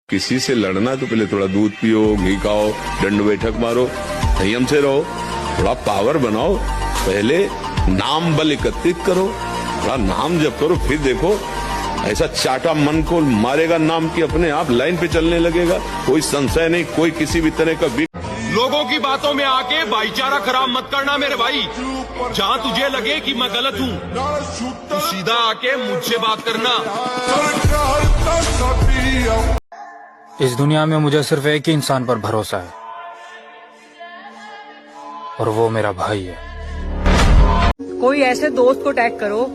किसी से लड़ना तो पहले थोड़ा दूध पियो, घी खाओ, दंड बैठक मारो, संयम से रहो, थोड़ा पावर बनाओ, पहले नाम बल एकत्रित करो, थोड़ा नाम जप करो, फिर देखो ऐसा चाटा मन को मारेगा नाम की अपने आप लाइन पे चलने लगेगा। कोई संशय नहीं, कोई किसी भी तरह का लोगों की बातों में आके भाईचारा खराब मत करना मेरे भाई। जहाँ तुझे लगे कि मैं गलत हूँ तो सीधा आके मुझसे बात करना। इस दुनिया में मुझे सिर्फ एक ही इंसान पर भरोसा है और वो मेरा भाई है। कोई ऐसे दोस्त को टैग करो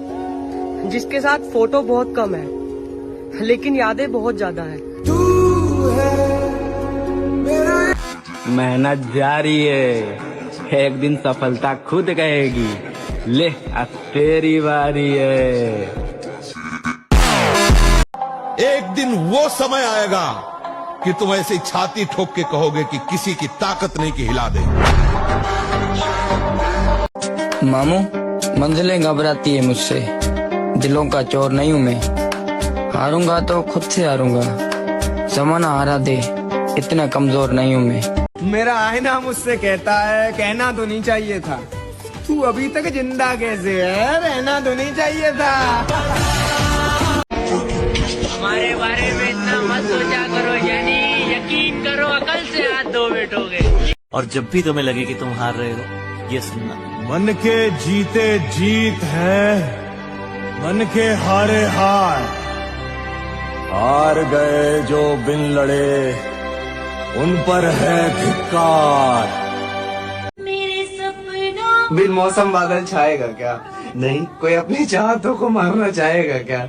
जिसके साथ फोटो बहुत कम है लेकिन यादें बहुत ज्यादा है। मेहनत जारी है, एक दिन सफलता खुद कहेगी, ले अब तेरी बारी है। एक दिन वो समय आएगा कि तुम ऐसे छाती ठोक के कहोगे कि किसी की ताकत नहीं कि हिला दे। मामू, मंजिलें घबराती है मुझसे, दिलों का चोर नहीं हूँ मैं। हारूंगा तो खुद से हारूंगा, जमाना हारा दे, इतना कमजोर नहीं हूँ मैं। मेरा आईना मुझसे कहता है कहना तो नहीं चाहिए था, तू अभी तक जिंदा कैसे है, रहना तो नहीं चाहिए था। हमारे बारे में इतना मत सोचा करो, यानी यकीन करो अकल से हाथ धो बैठोगे। और जब भी तुम्हें लगे कि तुम हार रहे हो, ये सुनना, मन के जीते जीत है, मन के हारे हार। हार गए जो बिन लड़े उन पर है धिक्कार। मेरे सपनों बिन मौसम बादल छाएगा क्या? नहीं। कोई अपनी चाहतों को मारना चाहेगा क्या?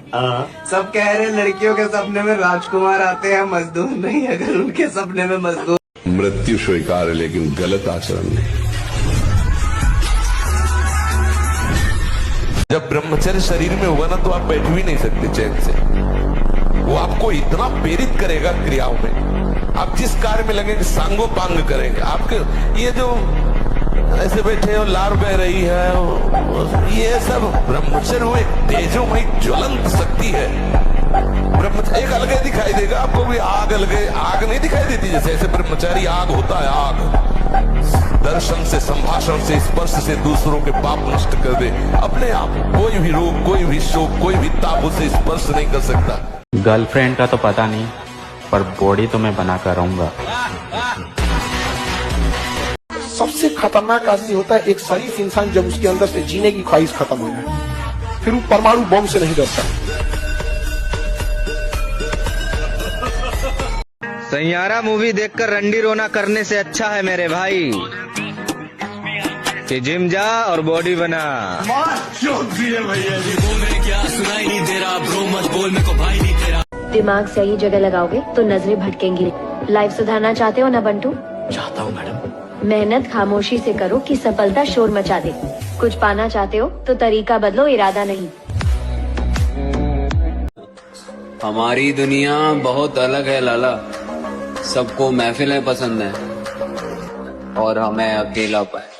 सब कह रहे लड़कियों के सपने में राजकुमार आते हैं, मजदूर नहीं। अगर उनके सपने में मजदूर। मृत्यु स्वीकार है लेकिन गलत आचरण नहीं। जब ब्रह्मचर्य शरीर में होगा ना तो आप बैठ भी नहीं सकते चैन से। वो आपको इतना प्रेरित करेगा क्रियाओं में, आप जिस कार्य में लगेंगे सांगो पांग करेंगे। आपके ये जो ऐसे बैठे हो, लार बह रही है, ये सब ब्रह्मचर्य वो एक तेजोमयी ज्वलंत शक्ति है। ब्रह्मचर्य एक अलग दिखाई देगा आपको भी, आग अलग आग नहीं दिखाई देती जैसे, ऐसे ब्रह्मचारी आग होता है। आग दर्शन से, संभाषण से, स्पर्श से दूसरों के पाप नष्ट कर दे अपने आप। कोई भी रोग, कोई भी शोक, कोई भी ताप उसे स्पर्श नहीं कर सकता। गर्लफ्रेंड का तो पता नहीं, पर बॉडी तो मैं बना कर रहूंगा। सबसे खतरनाक आदमी होता है एक शरीफ इंसान जब उसके अंदर से जीने की ख्वाहिश खत्म हो जाए, फिर वो परमाणु बम से नहीं डरता। सैयारा मूवी देखकर रंडी रोना करने से अच्छा है मेरे भाई कि जिम जा और बॉडी बना। दिमाग सही जगह लगाओगे तो नजरें भटकेंगी। लाइफ सुधारना चाहते हो ना बंटू? चाहता हूँ मैडम। मेहनत खामोशी से करो कि सफलता शोर मचा दे। कुछ पाना चाहते हो तो तरीका बदलो, इरादा नहीं। हमारी दुनिया बहुत अलग है लाला, सबको महफिलें पसंद है और हमें अकेला पाए।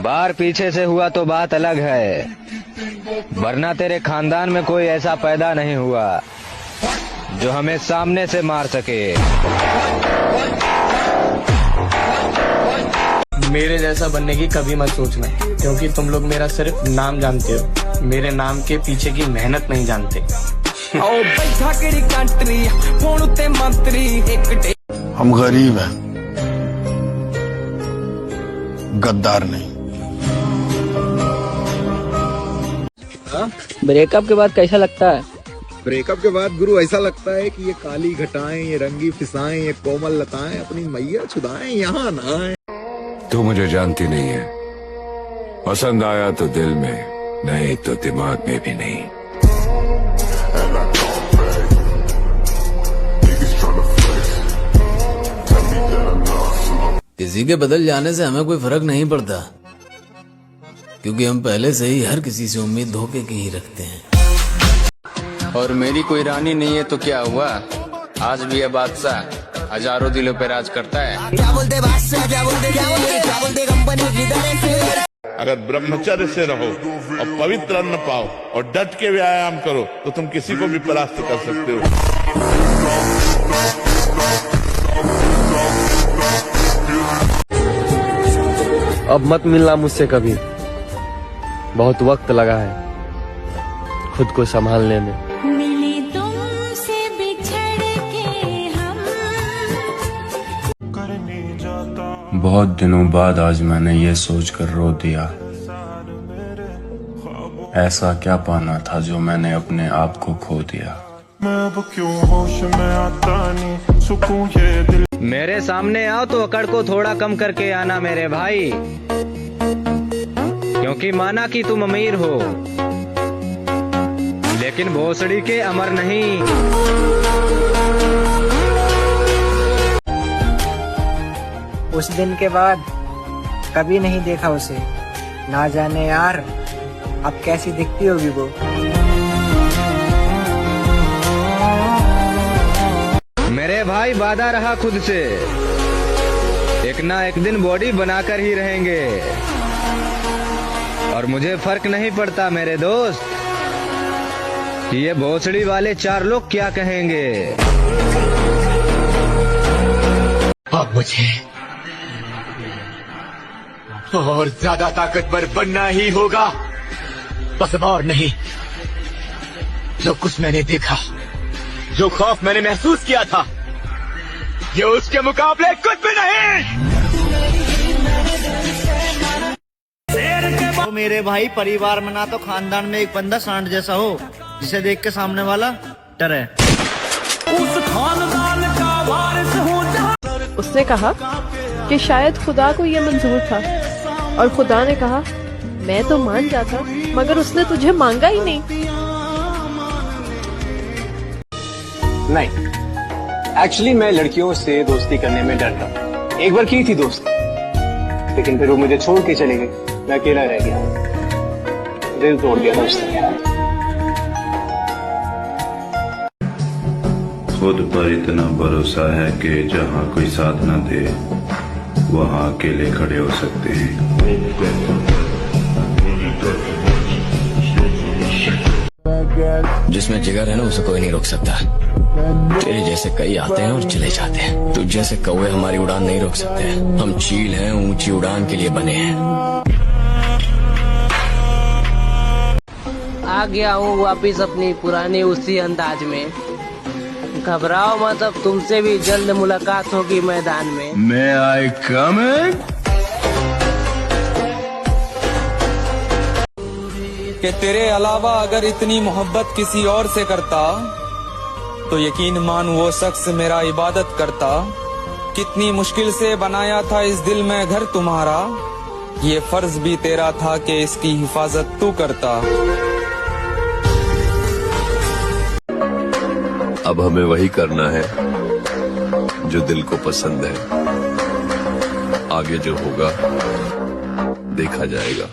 बार पीछे से हुआ तो बात अलग है, वरना तेरे खानदान में कोई ऐसा पैदा नहीं हुआ जो हमें सामने से मार सके। मेरे जैसा बनने की कभी मत सोचना, क्योंकि तुम लोग मेरा सिर्फ नाम जानते हो, मेरे नाम के पीछे की मेहनत नहीं जानते। हम गरीब हैं, गद्दार नहीं। ब्रेकअप के बाद कैसा लगता है? ब्रेकअप के बाद गुरु ऐसा लगता है कि ये काली घटाएं, ये रंगी फिसाएं, ये कोमल लताएं अपनी मैया छुदाएं, यहाँ ना आए। तू मुझे जानती नहीं है, पसंद आया तो दिल में, नहीं तो दिमाग में भी नहीं। किसी के बदल जाने से हमें कोई फर्क नहीं पड़ता, क्योंकि हम पहले से ही हर किसी से उम्मीद धोखे की ही रखते हैं। और मेरी कोई रानी नहीं है तो क्या हुआ, आज भी है बादशाह, हजारों दिलों पे राज करता है। अगर ब्रह्मचर्य से रहो और पवित्र अन्न पाओ और डट के व्यायाम करो तो तुम किसी को भी परास्त कर सकते हो। अब मत मिलना मुझसे कभी, बहुत वक्त लगा है खुद को संभालने में। मिले तुमसे बिछड़ के हम। बहुत दिनों बाद आज मैंने ये सोचकर रो दिया, ऐसा क्या पाना था जो मैंने अपने आप को खो दिया। मेरे सामने आओ तो अकड़ को थोड़ा कम करके आना मेरे भाई, क्योंकि माना कि तुम अमीर हो लेकिन भोसड़ी के अमर नहीं। उस दिन के बाद कभी नहीं देखा उसे, ना जाने यार अब कैसी दिखती होगी वो। मेरे भाई वादा रहा खुद से, एक ना एक दिन बॉडी बनाकर ही रहेंगे। और मुझे फर्क नहीं पड़ता मेरे दोस्त कि ये भोसड़ी वाले 4 लोग क्या कहेंगे। अब मुझे और ज्यादा ताकतवर बनना ही होगा, बस और नहीं। जो कुछ मैंने देखा, जो खौफ मैंने महसूस किया था, ये उसके मुकाबले कुछ भी नहीं। तो मेरे भाई परिवार में ना तो खानदान में एक बंदा सांड जैसा हो जिसे देख के सामने वाला डरे। उस खानदान का वारिस हो। उसने कहा कि शायद खुदा को ये मंजूर था और खुदा ने कहा मैं तो मान जाता, मगर उसने तुझे मांगा ही नहीं। नहीं, एक्चुअली मैं लड़कियों से दोस्ती करने में डरता। एक बार की थी दोस्ती, लेकिन फिर वो मुझे छोड़ के चले गए, मैं अकेला रह गया, दिल तोड़ दिया था उसने। खुद पर इतना भरोसा है कि जहाँ कोई साथ न दे वहाँ अकेले खड़े हो सकते हैं। जिसमें जिगर है ना उसे कोई नहीं रोक सकता। तेरे जैसे कई आते हैं और चले जाते हैं, तुझ जैसे कौवे हमारी उड़ान नहीं रोक सकते। हम चील हैं, ऊंची उड़ान के लिए बने हैं। आ गया हूँ वापिस अपनी पुरानी उसी अंदाज में। घबराओ मत, अब तुमसे भी जल्द मुलाकात होगी मैदान में। May I come in? कि तेरे अलावा अगर इतनी मोहब्बत किसी और से करता तो यकीन मान वो शख्स मेरा इबादत करता। कितनी मुश्किल से बनाया था इस दिल में घर तुम्हारा, ये फर्ज भी तेरा था कि इसकी हिफाजत तू करता। अब हमें वही करना है जो दिल को पसंद है, आगे जो होगा देखा जाएगा।